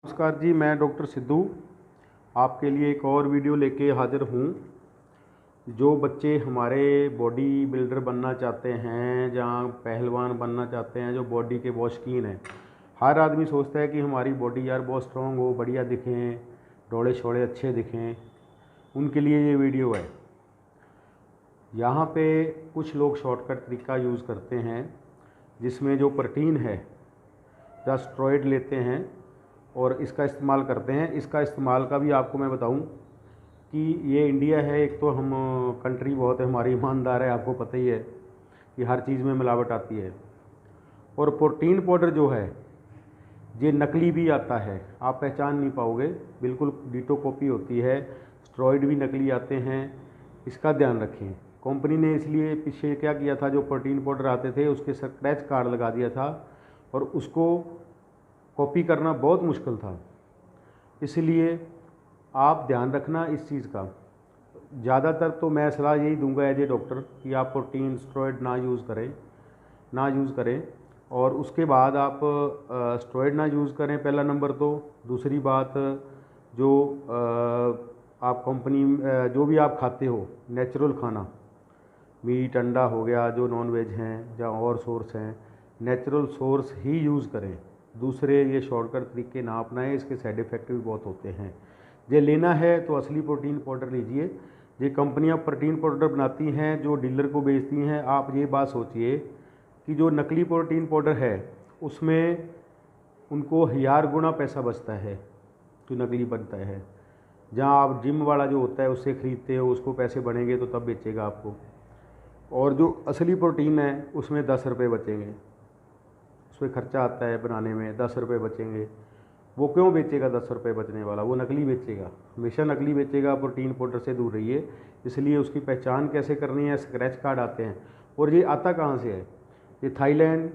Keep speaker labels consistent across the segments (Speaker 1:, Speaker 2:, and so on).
Speaker 1: नमस्कार जी, मैं डॉक्टर सिद्धू आपके लिए एक और वीडियो लेके हाज़िर हूँ। जो बच्चे हमारे बॉडी बिल्डर बनना चाहते हैं, जहाँ पहलवान बनना चाहते हैं, जो बॉडी के बहुत शौकीन हैं। हर आदमी सोचता है कि हमारी बॉडी यार बहुत स्ट्रॉन्ग हो, बढ़िया दिखें, डोले शोड़े अच्छे दिखें। उनके लिए ये वीडियो है। यहाँ पे कुछ लोग शॉर्टकट तरीका यूज़ करते हैं, जिसमें जो प्रोटीन है या स्टेरॉइड लेते हैं और इसका इस्तेमाल करते हैं। इसका इस्तेमाल का भी आपको मैं बताऊं कि ये इंडिया है, एक तो हम कंट्री बहुत है हमारी ईमानदार है, आपको पता ही है कि हर चीज़ में मिलावट आती है। और प्रोटीन पाउडर जो है ये नकली भी आता है, आप पहचान नहीं पाओगे, बिल्कुल डिटो कॉपी होती है। स्टेरॉइड भी नकली आते हैं, इसका ध्यान रखें। कंपनी ने इसलिए पीछे क्या किया था, जो प्रोटीन पाउडर आते थे उसके स्क्रैच कार्ड लगा दिया था और उसको कॉपी करना बहुत मुश्किल था। इसलिए आप ध्यान रखना इस चीज़ का। ज़्यादातर तो मैं सलाह यही दूंगा एज ए डॉक्टर कि आप प्रोटीन स्टेरॉइड ना यूज़ करें। और उसके बाद आप स्टेरॉइड ना यूज़ करें, पहला नंबर। तो दूसरी बात, जो आप कंपनी जो भी आप खाते हो नेचुरल खाना, मीट अंडा हो गया, जो नॉन वेज हैं या और सोर्स हैं, नेचुरल सोर्स ही यूज़ करें। दूसरे ये शॉर्टकट तरीके ना अपनाएं, इसके साइड इफ़ेक्ट भी बहुत होते हैं। ये लेना है तो असली प्रोटीन पाउडर लीजिए। ये कंपनियां प्रोटीन पाउडर बनाती हैं, जो डीलर को बेचती हैं। आप ये बात सोचिए कि जो नकली प्रोटीन पाउडर है उसमें उनको 1000 गुना पैसा बचता है जो नकली बनता है। जहाँ आप जिम वाला जो होता है उससे ख़रीदते हो, उसको पैसे बढ़ेंगे तो तब बेचेगा आपको। और जो असली प्रोटीन है उसमें 10 रुपये बचेंगे, उसमें खर्चा आता है बनाने में, 10 रुपये बचेंगे। वो क्यों बेचेगा 10 रुपये बचने वाला? वो नकली बेचेगा, हमेशा नकली बेचेगा। प्रोटीन पाउडर से दूर रहिए। इसलिए उसकी पहचान कैसे करनी है, स्क्रैच कार्ड आते हैं। और ये आता कहाँ से है? ये थाईलैंड,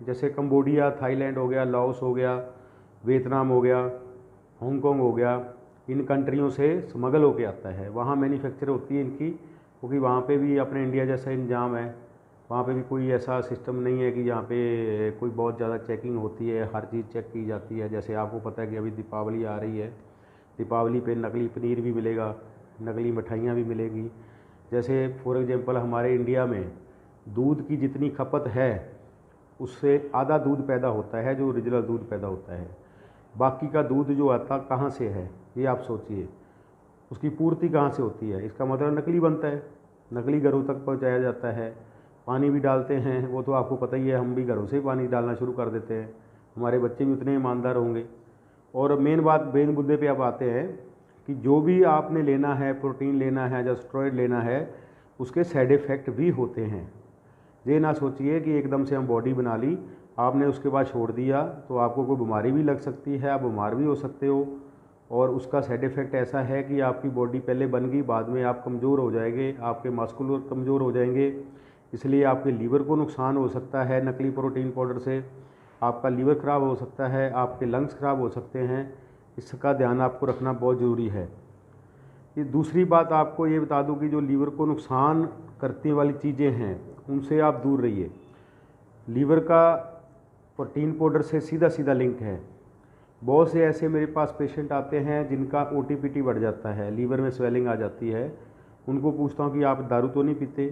Speaker 1: जैसे कंबोडिया, थाईलैंड हो गया, लाओस हो गया, वियतनाम हो गया, हांगकॉन्ग हो गया, इन कंट्रियों से स्मगल होके आता है। वहाँ मैन्युफैक्चर होती है इनकी, क्योंकि वहाँ पे भी अपने इंडिया जैसा इंतजाम है। वहाँ पे भी कोई ऐसा सिस्टम नहीं है कि यहाँ पे कोई बहुत ज़्यादा चेकिंग होती है, हर चीज़ चेक की जाती है। जैसे आपको पता है कि अभी दीपावली आ रही है, दीपावली पे नकली पनीर भी मिलेगा, नकली मिठाइयाँ भी मिलेगी। जैसे फॉर एग्जांपल हमारे इंडिया में दूध की जितनी खपत है उससे आधा दूध पैदा होता है, जो ओरिजिनल दूध पैदा होता है। बाकी का दूध जो आता कहाँ से है, ये आप सोचिए। उसकी पूर्ति कहाँ से होती है? इसका मतलब नकली बनता है, नकली घरों तक पहुँचाया जाता है। पानी भी डालते हैं, वो तो आपको पता ही है, हम भी घरों से ही पानी डालना शुरू कर देते हैं। हमारे बच्चे भी उतने ईमानदार होंगे। और मेन मुद्दे पे आप आते हैं कि जो भी आपने लेना है, प्रोटीन लेना है या स्टेरॉइड लेना है, उसके साइड इफ़ेक्ट भी होते हैं। ये ना सोचिए कि एकदम से हम बॉडी बना ली, आपने उसके बाद छोड़ दिया तो आपको कोई बीमारी भी लग सकती है, आप बीमार भी हो सकते हो। और उसका साइड इफ़ेक्ट ऐसा है कि आपकी बॉडी पहले बन गई, बाद में आप कमज़ोर हो जाएंगे, आपके मस्कुलर कमज़ोर हो जाएंगे। इसलिए आपके लीवर को नुकसान हो सकता है नकली प्रोटीन पाउडर से, आपका लीवर ख़राब हो सकता है, आपके लंग्स ख़राब हो सकते हैं। इसका ध्यान आपको रखना बहुत ज़रूरी है। ये दूसरी बात आपको ये बता दूं कि जो लीवर को नुकसान करने वाली चीज़ें हैं उनसे आप दूर रहिए। लीवर का प्रोटीन पाउडर से सीधा सीधा लिंक है। बहुत से ऐसे मेरे पास पेशेंट आते हैं जिनका ओटीपीटी बढ़ जाता है, लीवर में स्वेलिंग आ जाती है। उनको पूछता हूँ कि आप दारू तो नहीं पीते?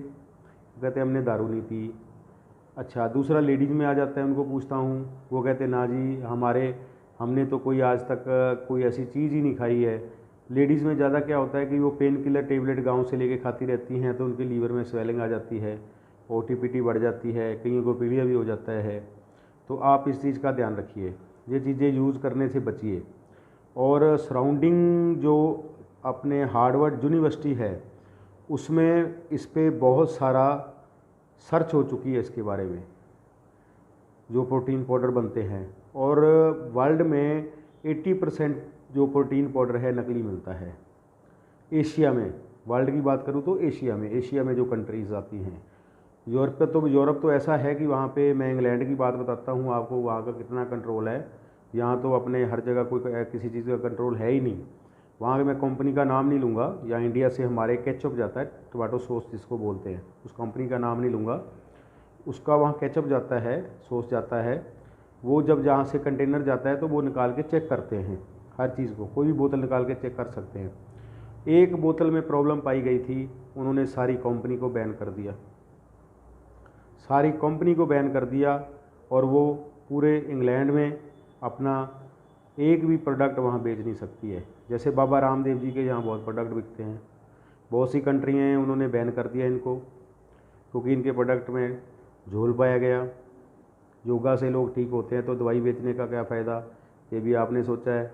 Speaker 1: कहते हमने दारू नहीं पी। अच्छा, दूसरा लेडीज़ में आ जाता है, उनको पूछता हूँ, वो कहते ना जी हमने तो कोई आज तक कोई ऐसी चीज़ ही नहीं खाई है। लेडीज़ में ज़्यादा क्या होता है कि वो पेन किलर टेबलेट गांव से लेके खाती रहती हैं, तो उनके लीवर में स्वेलिंग आ जाती है, ओटीपीटी बढ़ जाती है, कईयों को पीलिया भी हो जाता है। तो आप इस चीज़ का ध्यान रखिए, ये चीज़ें यूज़ करने से बचिए। और सराउंडिंग जो अपने हार्वर्ड यूनिवर्सिटी है उसमें इस पे बहुत सारा सर्च हो चुकी है इसके बारे में, जो प्रोटीन पाउडर बनते हैं। और वर्ल्ड में 80% जो प्रोटीन पाउडर है नकली मिलता है। एशिया में, वर्ल्ड की बात करूँ तो एशिया में जो कंट्रीज़ आती हैं, यूरोप तो ऐसा है कि वहाँ पे, मैं इंग्लैंड की बात बताता हूँ आपको, वहाँ का कितना कंट्रोल है। यहाँ तो अपने हर जगह कोई किसी चीज़ का कंट्रोल है ही नहीं। वहाँ के मैं कंपनी का नाम नहीं लूँगा, या इंडिया से हमारे केचप जाता है, टोमेटो सॉस जिसको बोलते हैं, उस कंपनी का नाम नहीं लूँगा। उसका वहाँ केचप जाता है, सॉस जाता है, वो जब जहाँ से कंटेनर जाता है तो वो निकाल के चेक करते हैं हर चीज़ को, कोई भी बोतल निकाल के चेक कर सकते हैं। एक बोतल में प्रॉब्लम पाई गई थी, उन्होंने सारी कंपनी को बैन कर दिया, सारी कंपनी को बैन कर दिया, और वो पूरे इंग्लैंड में अपना एक भी प्रोडक्ट वहाँ बेच नहीं सकती है। जैसे बाबा रामदेव जी के यहाँ बहुत प्रोडक्ट बिकते हैं, बहुत सी कंट्री हैं उन्होंने बैन कर दिया इनको, क्योंकि इनके प्रोडक्ट में झोल पाया गया। योगा से लोग ठीक होते हैं तो दवाई बेचने का क्या फ़ायदा, ये भी आपने सोचा है।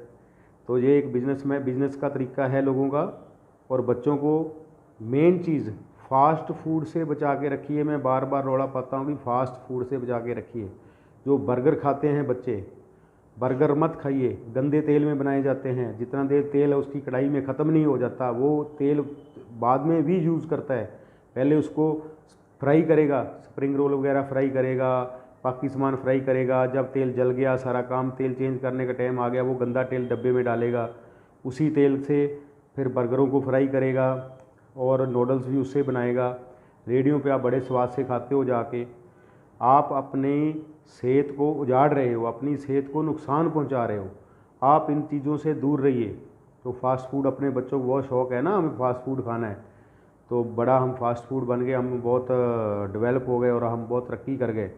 Speaker 1: तो ये एक बिज़नेस का तरीका है लोगों का। और बच्चों को मेन चीज़ फास्ट फूड से बचा के रखिए। मैं बार बार रौला पाता हूँ कि फास्ट फूड से बचा के रखिए। जो बर्गर खाते हैं बच्चे, बर्गर मत खाइए, गंदे तेल में बनाए जाते हैं। जितना देर तेल है उसकी कढ़ाई में ख़त्म नहीं हो जाता, वो तेल बाद में भी यूज़ करता है। पहले उसको फ्राई करेगा, स्प्रिंग रोल वगैरह फ्राई करेगा, बाकी सामान फ्राई करेगा। जब तेल जल गया, सारा काम, तेल चेंज करने का टाइम आ गया, वो गंदा तेल डब्बे में डालेगा, उसी तेल से फिर बर्गरों को फ्राई करेगा और नूडल्स भी उससे बनाएगा। रेडियो पे आप बड़े स्वाद से खाते हो जाके, आप अपनी सेहत को उजाड़ रहे हो, अपनी सेहत को नुकसान पहुंचा रहे हो। आप इन चीज़ों से दूर रहिए। तो फास्ट फूड, अपने बच्चों को बहुत शौक़ है ना, हमें फास्ट फूड खाना है, तो बड़ा हम फास्ट फूड बन गए, हम बहुत डेवलप हो गए और हम बहुत तरक्की कर गए।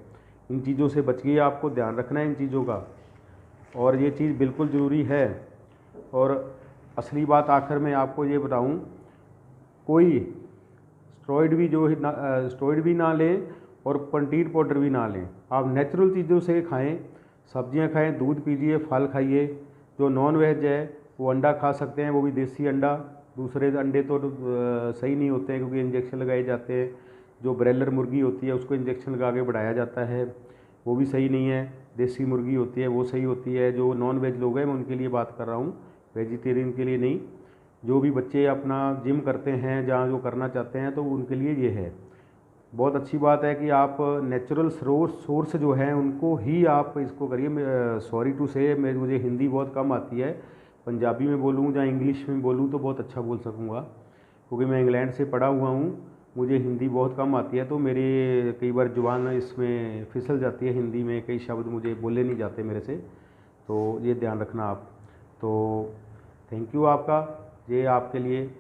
Speaker 1: इन चीज़ों से बचिए, आपको ध्यान रखना है इन चीज़ों का, और ये चीज़ बिल्कुल ज़रूरी है। और असली बात आखिर में आपको ये बताऊं, कोई स्टेरॉइड भी ना लें और प्रोटीन पाउडर भी ना लें। आप नेचुरल चीज़ों से खाएं, सब्जियां खाएं, दूध पीजिए, फल खाइए। जो नॉन वेज है वो अंडा खा सकते हैं, वो भी देसी अंडा। दूसरे अंडे तो सही नहीं होते हैं क्योंकि इंजेक्शन लगाए जाते हैं। जो ब्रॉयलर मुर्गी होती है उसको इंजेक्शन लगा के बढ़ाया जाता है, वो भी सही नहीं है। देसी मुर्गी होती है वो सही होती है। जो नॉन वेज लोग हैं मैं उनके लिए बात कर रहा हूँ, वेजिटेरियन के लिए नहीं। जो भी बच्चे अपना जिम करते हैं, जहाँ जो करना चाहते हैं, तो उनके लिए ये है। बहुत अच्छी बात है कि आप नेचुरल सोर्स जो हैं उनको ही आप इसको करिए। सॉरी टू से, मुझे हिंदी बहुत कम आती है, पंजाबी में बोलूँ या इंग्लिश में बोलूँ तो बहुत अच्छा बोल सकूँगा, क्योंकि मैं इंग्लैंड से पढ़ा हुआ हूँ। मुझे हिंदी बहुत कम आती है, तो मेरी कई बार जुबान इसमें फिसल जाती है, हिंदी में कई शब्द मुझे बोले नहीं जाते मेरे से, तो ये ध्यान रखना आप। तो थैंक यू आपका, ये आपके लिए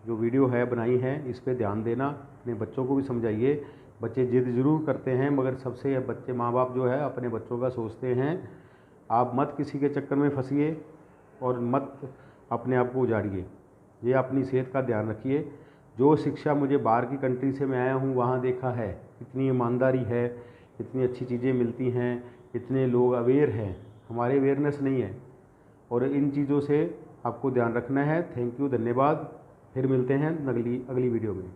Speaker 1: जो वीडियो है बनाई है, इस पे ध्यान देना, अपने बच्चों को भी समझाइए। बच्चे जिद ज़रूर करते हैं, मगर सबसे बच्चे माँ बाप जो है अपने बच्चों का सोचते हैं। आप मत किसी के चक्कर में फंसिए और मत अपने आप को उजाड़िए। ये अपनी सेहत का ध्यान रखिए। जो शिक्षा मुझे बाहर की कंट्री से मैं आया हूँ वहाँ देखा है, इतनी ईमानदारी है, इतनी अच्छी चीज़ें मिलती हैं, इतने लोग अवेयर हैं। हमारे अवेयरनेस नहीं है, और इन चीज़ों से आपको ध्यान रखना है। थैंक यू, धन्यवाद। फिर मिलते हैं अगली वीडियो में।